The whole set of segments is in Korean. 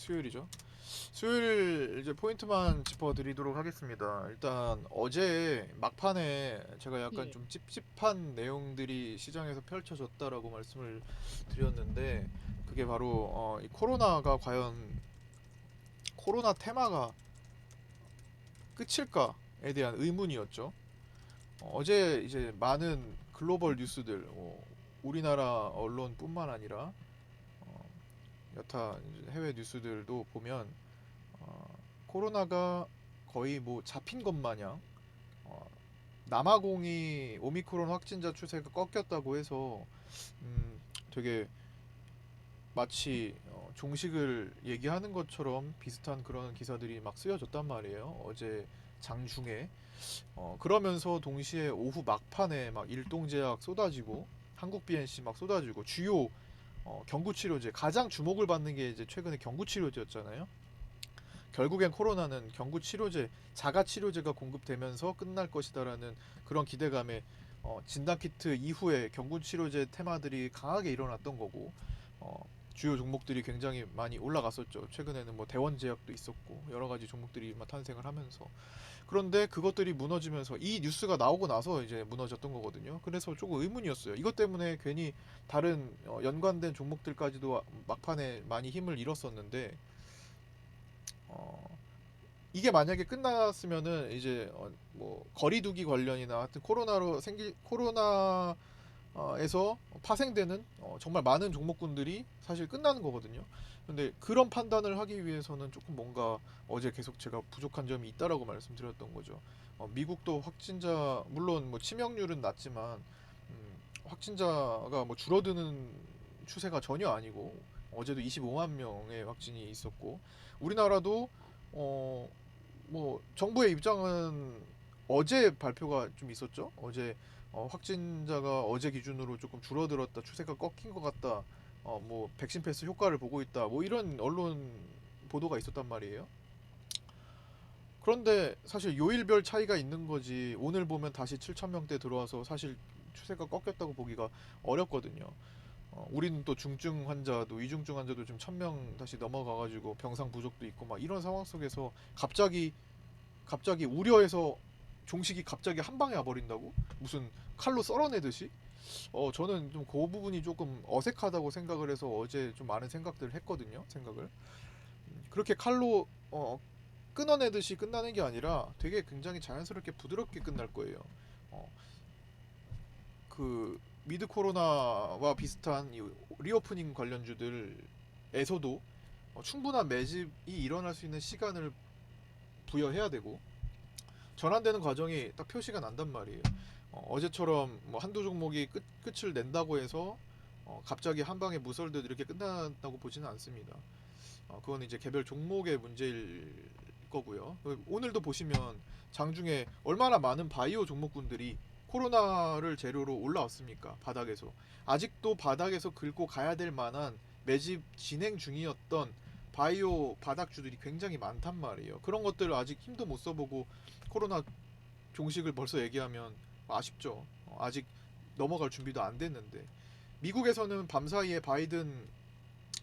수요일이죠. 수요일 이제 포인트만 짚어드리도록 하겠습니다. 일단 어제 막판에 제가 약간 예, 좀 찝찝한 내용들이 시장에서 펼쳐졌다라고 말씀을 드렸는데, 그게 바로 이 코로나가 과연 코로나 테마가 끝일까에 대한 의문이었죠. 어제 이제 많은 글로벌 뉴스들, 우리나라 언론뿐만 아니라 여타 이제 해외 뉴스들도 보면 코로나가 거의 뭐 잡힌 것 마냥 어, 남아공이 오미크론 확진자 추세가 꺾였다고 해서 되게 마치 종식을 얘기하는 것처럼 비슷한 그런 기사들이 막 쓰여졌단 말이에요. 어제 장중에. 그러면서 동시에 오후 막판에 막 일동제약 쏟아지고 한국 BNC 막 쏟아지고 주요 경구치료제, 가장 주목을 받는 게 이제 최근에 경구치료제였잖아요. 결국엔 코로나는 경구 치료제, 자가 치료제가 공급되면서 끝날 것이다라는 그런 기대감에 진단 키트 이후에 경구 치료제 테마들이 강하게 일어났던 거고, 주요 종목들이 굉장히 많이 올라갔었죠. 최근에는 뭐 대원제약도 있었고 여러 가지 종목들이 막 탄생을 하면서. 그런데 그것들이 무너지면서 이 뉴스가 나오고 나서 이제 무너졌던 거거든요. 그래서 조금 의문이었어요. 이것 때문에 괜히 다른 연관된 종목들까지도 막판에 많이 힘을 잃었었는데, 어, 이게 만약에 끝났으면은 이제 뭐 거리두기 관련이나 하여튼 코로나로 생길 코로나에서 파생되는 정말 많은 종목군들이 사실 끝나는 거거든요. 근데 그런 판단을 하기 위해서는 조금 뭔가 어제 계속 제가 부족한 점이 있다라고 말씀드렸던 거죠. 미국도 확진자 물론 뭐 치명률은 낮지만 확진자가 뭐 줄어드는 추세가 전혀 아니고 어제도 25만 명의 확진이 있었고, 우리나라도 어, 뭐 정부의 입장은 어제 발표가 좀 있었죠. 어제 확진자가 어제 기준으로 조금 줄어들었다, 추세가 꺾인 것 같다, 뭐 백신 패스 효과를 보고 있다, 뭐 이런 언론 보도가 있었단 말이에요. 그런데 사실 요일별 차이가 있는 거지, 오늘 보면 다시 7천 명대 들어와서 사실 추세가 꺾였다고 보기가 어렵거든요. 우리는 또 중증 환자도 위중증 환자도 지금 1,000명 다시 넘어가가지고 병상 부족도 있고 막 이런 상황 속에서 갑자기 우려해서 종식이 갑자기 한 방에 와버린다고? 무슨 칼로 썰어내듯이? 저는 좀 그 부분이 조금 어색하다고 생각을 해서 어제 좀 많은 생각들을 했거든요. 생각을. 그렇게 칼로 끊어내듯이 끝나는 게 아니라 되게 굉장히 자연스럽게 부드럽게 끝날 거예요. 어, 그 미드 코로나와 비슷한 이 리오프닝 관련주들에서도 충분한 매집이 일어날 수 있는 시간을 부여해야 되고, 전환되는 과정이 딱 표시가 난단 말이에요. 어제처럼 뭐 한두 종목이 끝을 낸다고 해서 갑자기 한 방에 무설듯 이렇게 끝난다고 보지는 않습니다. 그건 이제 개별 종목의 문제일 거고요. 오늘도 보시면 장중에 얼마나 많은 바이오 종목군들이 코로나를 재료로 올라왔습니까? 바닥에서. 아직도 바닥에서 긁고 가야 될 만한 매집 진행 중이었던 바이오 바닥주들이 굉장히 많단 말이에요. 그런 것들을 아직 힘도 못 써보고 코로나 종식을 벌써 얘기하면 아쉽죠. 아직 넘어갈 준비도 안 됐는데. 미국에서는 밤사이에 바이든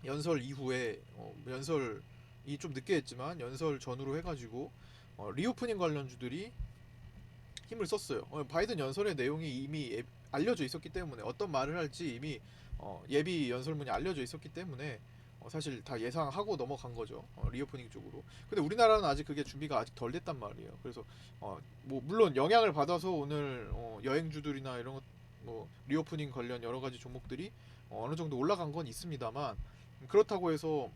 연설 이후에 연설이 좀 늦게 했지만 연설 전후로 해가지고 리오프닝 관련주들이 힘을 썼어요. 바이든 연설의 내용이 이미 알려져 있었기 때문에 어떤 말을 할지 이미 예비 연설문이 알려져 있었기 때문에 사실 다 예상하고 넘어간 거죠. 리오프닝 쪽으로. 근데 우리나라는 아직 그게 준비가 아직 덜 됐단 말이에요. 그래서 뭐 물론 영향을 받아서 오늘 여행주들이나 이런 것, 뭐 리오프닝 관련 여러 가지 종목들이 어느 정도 올라간 건 있습니다만, 그렇다고 해서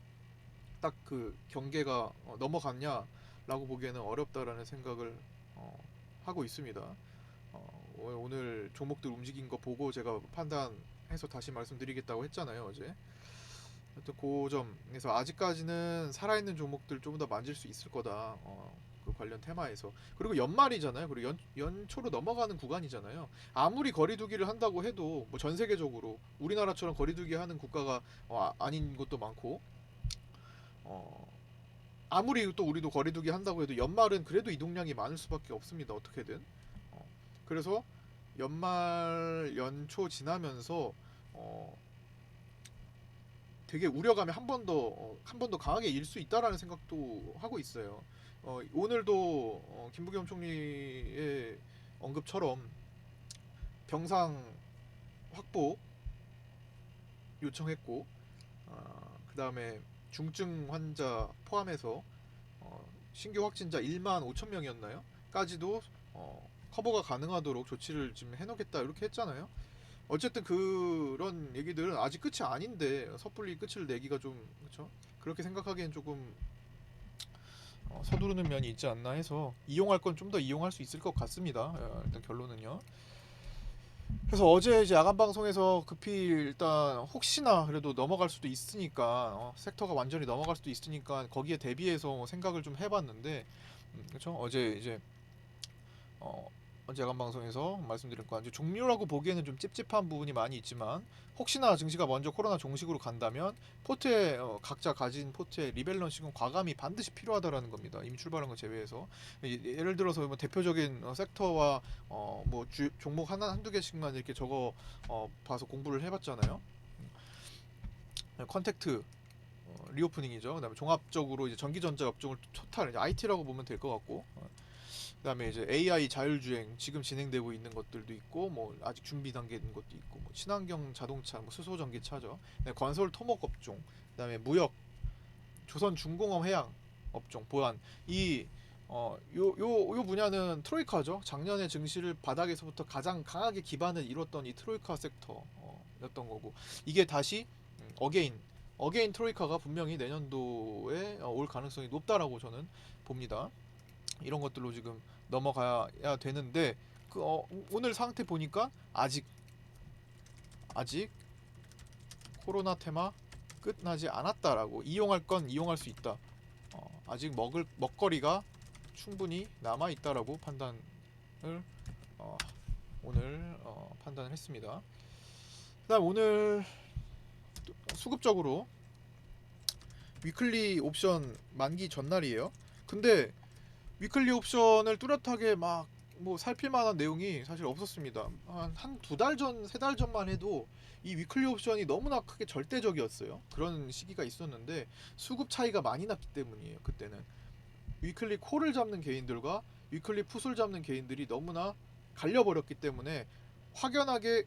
딱 그 경계가 넘어갔냐라고 보기에는 어렵다라는 생각을 어, 하고 있습니다. 오늘 종목들 움직인 거 보고 제가 판단해서 다시 말씀드리겠다고 했잖아요, 어제. 하여튼 그 점에서 아직까지는 살아있는 종목들 좀 더 만질 수 있을 거다. 그 관련 테마에서. 그리고 연말이잖아요. 그리고 연초로 넘어가는 구간이잖아요. 아무리 거리두기를 한다고 해도 뭐 전 세계적으로 우리나라처럼 거리두기 하는 국가가 아닌 것도 많고, 어, 아무리 또 우리도 거리두기 한다고 해도 연말은 그래도 이동량이 많을 수밖에 없습니다. 어떻게든. 어, 그래서 연말 연초 지나면서 어, 되게 우려감이 한 번 더 강하게 일 수 있다라는 생각도 하고 있어요. 오늘도 김부겸 총리의 언급처럼 병상 확보 요청했고, 그다음에 중증 환자 포함해서 신규 확진자 1만 5천 명이었나요? 까지도 커버가 가능하도록 조치를 지금 해놓겠다 이렇게 했잖아요. 어쨌든 그런 얘기들은 아직 끝이 아닌데 섣불리 끝을 내기가 좀 그렇죠? 그렇게 생각하기엔 조금 서두르는 면이 있지 않나 해서 이용할 건 좀 더 이용할 수 있을 것 같습니다. 일단 결론은요. 그래서 어제 이제 야간 방송에서 급히 일단 혹시나 그래도 넘어갈 수도 있으니까 섹터가 완전히 넘어갈 수도 있으니까 거기에 대비해서 생각을 좀 해봤는데 그렇죠? 어제 이제 어, 어제 야간 방송에서 말씀드린 거 이제 종료라고 보기에는 좀 찝찝한 부분이 많이 있지만 혹시나 증시가 먼저 코로나 종식으로 간다면 포트에 각자 가진 포트의 리밸런싱은 과감히 반드시 필요하다라는 겁니다. 이미 출발한 거 제외해서 예를 들어서 뭐 대표적인 섹터와 뭐 종목 하나 한두 개씩만 이렇게 적어 봐서 공부를 해봤잖아요. 컨택트 리오프닝이죠. 그다음에 종합적으로 이제 전기전자 업종을 토탈 이제 IT라고 보면 될 것 같고 그다음에 이제 AI 자율주행 지금 진행되고 있는 것들도 있고 뭐 아직 준비 단계에 있는 것도 있고 뭐 친환경 자동차, 뭐 수소 전기차죠. 건설 토목 업종, 그다음에 무역, 조선중공업 해양 업종, 보안 요 분야는 트로이카죠. 작년에 증시를 바닥에서부터 가장 강하게 기반을 이뤘던 이 트로이카 섹터였던 거고 이게 다시 어게인 트로이카가 분명히 내년도에 올 가능성이 높다라고 저는 봅니다. 이런 것들로 지금 넘어가야 되는데 오늘 상태 보니까 아직 코로나 테마 끝나지 않았다라고 이용할 건 이용할 수 있다. 아직 먹거리가 충분히 남아 있다라고 판단을 오늘 판단을 했습니다. 그다음 오늘 수급적으로 위클리 옵션 만기 전날이에요. 근데 위클리 옵션을 뚜렷하게 막 뭐 살필 만한 내용이 사실 없었습니다. 한 두 달 전, 세 달 전만 해도 이 위클리 옵션이 너무나 크게 절대적이었어요. 그런 시기가 있었는데 수급 차이가 많이 났기 때문이에요. 그때는 위클리 콜을 잡는 개인들과 위클리 풋을 잡는 개인들이 너무나 갈려버렸기 때문에 확연하게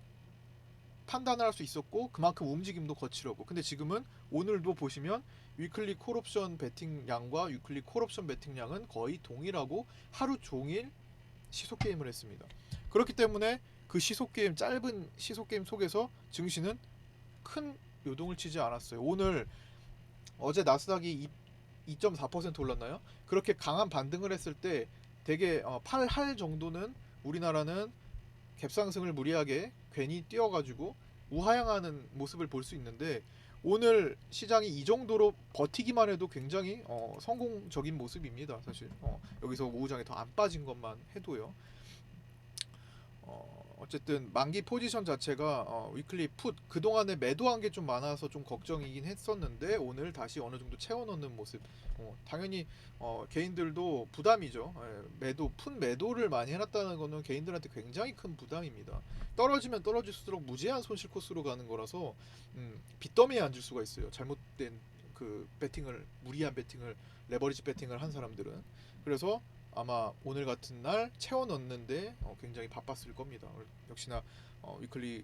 판단을 할 수 있었고 그만큼 움직임도 거칠었고 근데 지금은 오늘도 보시면 위클리 콜옵션 베팅량과 위클리 콜옵션 베팅량은 거의 동일하고 하루 종일 시소게임을 했습니다. 그렇기 때문에 그 짧은 시소게임 속에서 증시는 큰 요동을 치지 않았어요. 어제 나스닥이 2.4% 올랐나요? 그렇게 강한 반등을 했을 때 되게 8할 정도는 우리나라는 갭상승을 무리하게 괜히 뛰어가지고 우하향하는 모습을 볼 수 있는데 오늘 시장이 이 정도로 버티기만 해도 굉장히 성공적인 모습입니다. 사실 여기서 우후장에 더 안 빠진 것만 해도요. 어쨌든 만기 포지션 자체가 위클리 풋 그동안에 매도한 게 좀 많아서 좀 걱정이긴 했었는데 오늘 다시 어느 정도 채워넣는 모습 당연히 개인들도 부담이죠. 풋 매도를 많이 해놨다는 거는 개인들한테 굉장히 큰 부담입니다. 떨어지면 떨어질수록 무제한 손실 코스로 가는 거라서 빚더미에 앉을 수가 있어요. 잘못된 그 무리한 베팅을 레버리지 베팅을 한 사람들은 그래서 아마 오늘 같은 날 채워 넣는데 굉장히 바빴을 겁니다. 역시나 위클리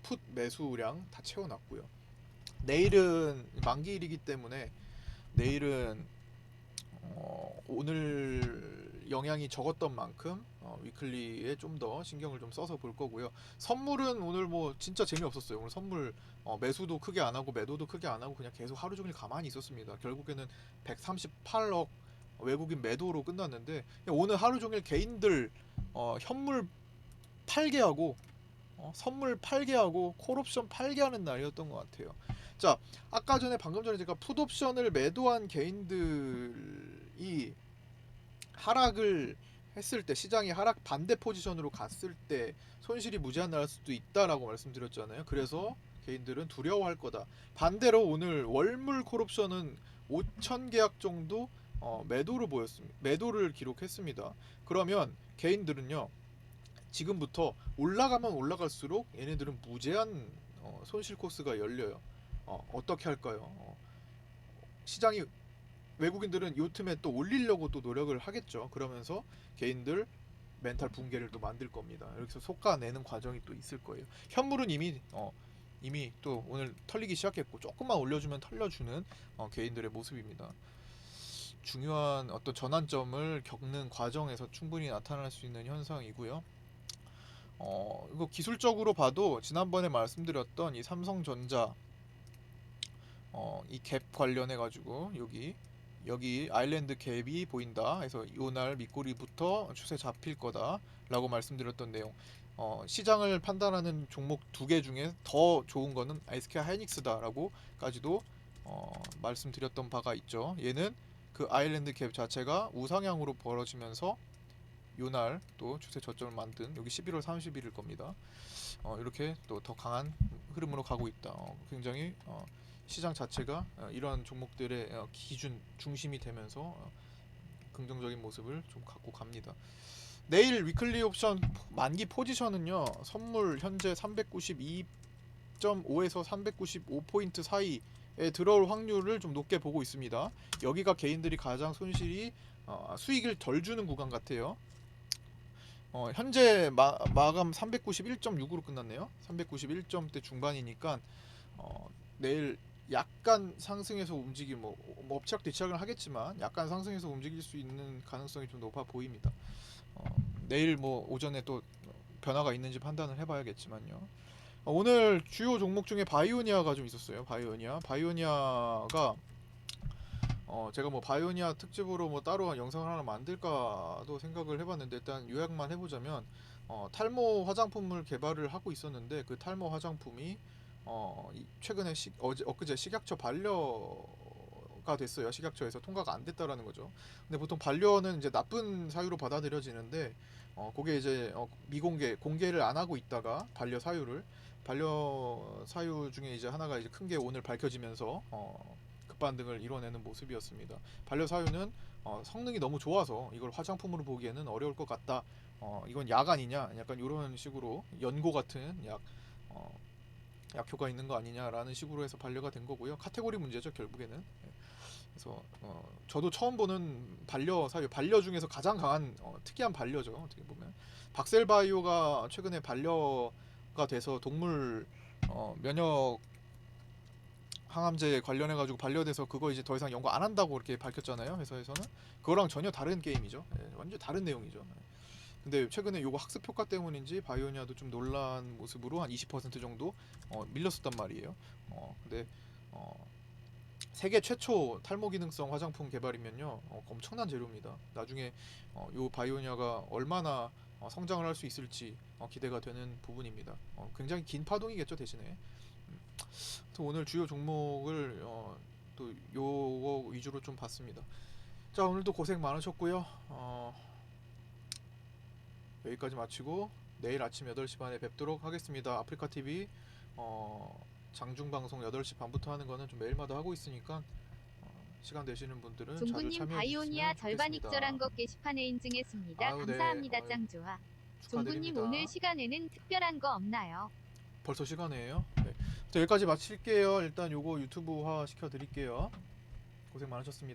풋 매수량 다 채워 놨고요. 내일은 만기일이기 때문에 내일은 오늘 영향이 적었던 만큼 위클리에 좀 더 신경을 좀 써서 볼 거고요. 선물은 오늘 뭐 진짜 재미없었어요. 오늘 선물 매수도 크게 안 하고 매도도 크게 안 하고 그냥 계속 하루 종일 가만히 있었습니다. 결국에는 138억 외국인 매도로 끝났는데 오늘 하루 종일 개인들 현물 팔게 하고 선물 팔게 하고 콜옵션 팔게 하는 날이었던 것 같아요. 자, 아까 전에 방금 전에 제가 풋옵션을 매도한 개인들이 하락을 했을 때 시장이 하락 반대 포지션으로 갔을 때 손실이 무제한 날 수도 있다라고 말씀드렸잖아요. 그래서 개인들은 두려워할 거다. 반대로 오늘 월물 콜옵션은 5천 계약 정도 매도를 기록했습니다. 그러면 개인들은요 지금부터 올라가면 올라갈수록 얘네들은 무제한 손실 코스가 열려요. 어떻게 할까요? 시장이 외국인들은 요 틈에 또 올리려고 또 노력을 하겠죠. 그러면서 개인들 멘탈 붕괴를 또 만들 겁니다. 여기서 솎아내는 과정이 또 있을 거예요. 현물은 이미 또 오늘 털리기 시작했고 조금만 올려주면 털려주는 개인들의 모습입니다. 중요한 어떤 전환점을 겪는 과정에서 충분히 나타날 수 있는 현상이고요. 이거 기술적으로 봐도 지난번에 말씀드렸던 이 삼성전자 이 갭 관련해 가지고 여기 아일랜드 갭이 보인다. 그래서 이날 밑꼬리부터 추세 잡힐 거다라고 말씀드렸던 내용. 시장을 판단하는 종목 두 개 중에 더 좋은 거는 SK 하이닉스다라고까지도 말씀드렸던 바가 있죠. 얘는 그 아일랜드 갭 자체가 우상향으로 벌어지면서 요날 또 추세 저점을 만든 여기 11월 30일일 겁니다. 이렇게 또 더 강한 흐름으로 가고 있다. 굉장히 시장 자체가 이러한 종목들의 기준 중심이 되면서 긍정적인 모습을 좀 갖고 갑니다. 내일 위클리 옵션 만기 포지션은요. 선물 현재 392.5에서 395포인트 사이에 들어올 확률을 좀 높게 보고 있습니다. 여기가 개인들이 가장 수익을 덜 주는 구간 같아요. 현재 마감 391.6으로 끝났네요. 391점대 중반이니까 내일 약간 상승해서 뭐 엎치락뒤치락을 하겠지만 약간 상승해서 움직일 수 있는 가능성이 좀 높아 보입니다. 내일 뭐 오전에 또 변화가 있는지 판단을 해봐야겠지만요. 오늘 주요 종목 중에 바이오니아가 좀 있었어요. 바이오니아가 제가 뭐 바이오니아 특집으로 뭐 따로 영상을 하나 만들까도 생각을 해봤는데 일단 요약만 해보자면 탈모 화장품을 개발을 하고 있었는데 그 탈모 화장품이 최근에 엊그제 식약처 반려가 됐어요. 식약처에서 통과가 안 됐다라는 거죠. 근데 보통 반려는 이제 나쁜 사유로 받아들여지는데 그게 이제 공개를 안 하고 있다가 반려 사유 중에 이제 하나가 이제 큰 게 오늘 밝혀지면서 급반등을 이뤄내는 모습이었습니다. 반려 사유는 성능이 너무 좋아서 이걸 화장품으로 보기에는 어려울 것 같다. 이건 약 아니냐? 약간 이런 식으로 연고 같은 약효가 있는 거 아니냐라는 식으로 해서 반려가 된 거고요. 카테고리 문제죠 결국에는. 그래서 저도 처음 보는 반려 중에서 가장 강한 특이한 반려죠. 어떻게 보면 박셀바이오가 최근에 반려가 돼서 동물 면역 항암제 관련해 가지고 반려돼서 그거 이제 더 이상 연구 안 한다고 이렇게 밝혔잖아요. 회사에서는 그거랑 전혀 다른 게임이죠. 완전 다른 내용이죠. 근데 최근에 요거 학습 효과 때문인지 바이오니아도 좀 놀란 모습으로 한 20% 정도 밀렸었단 말이에요. 근데 세계 최초 탈모 기능성 화장품 개발이면요 엄청난 재료입니다. 나중에 요 바이오니아가 얼마나 성장을 할 수 있을지 기대가 되는 부분입니다. 굉장히 긴 파동이겠죠 대신에. 오늘 주요 종목을 또 요거 위주로 좀 봤습니다. 자 오늘도 고생 많으셨고요. 여기까지 마치고 내일 아침 8시 반에 뵙도록 하겠습니다. 아프리카TV 장중방송 8시 반부터 하는 거는 좀 매일마다 하고 있으니까 시간 되시는 분들은 자주 종구님 참여해 바이오니아 주셨으면 절반 좋겠습니다. 익절한 것 게시판에 인증했습니다. 아유, 네. 감사합니다. 아유, 짱 좋아. 종구님 축하드립니다. 오늘 시간에는 특별한 거 없나요? 벌써 시간이에요. 네. 자, 여기까지 마칠게요. 일단 요거 유튜브화 시켜드릴게요. 고생 많으셨습니다.